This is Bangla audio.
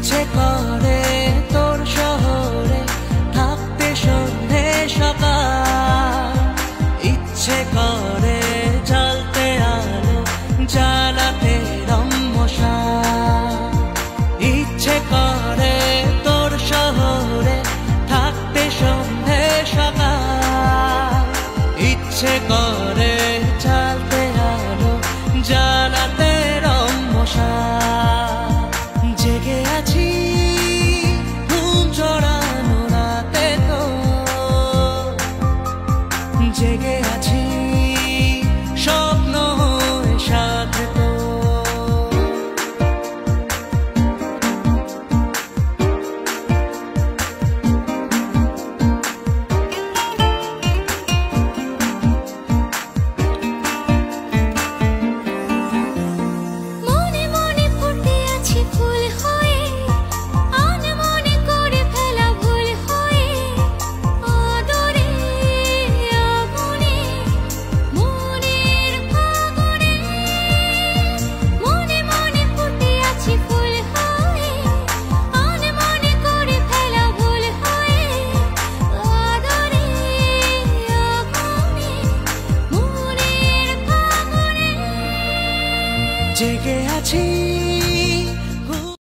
ইচ্ছে করে তোর শহরে থাকতে সন্ধে সকাল, ইচ্ছে করে জ্বলতে আলো জ্বালাতে রম্মশাল, ইচ্ছে করে তোর শহরে থাকতে সন্ধে সকাল, ইচ্ছে করে জ্বালতে আলো জ্বালাতে রম্মশাল। জেগে আছি ঘুম জড়ানো রাতে তো, জেগে আছি স্বপ্ন হয়ে সাথে তো। জেগে আছি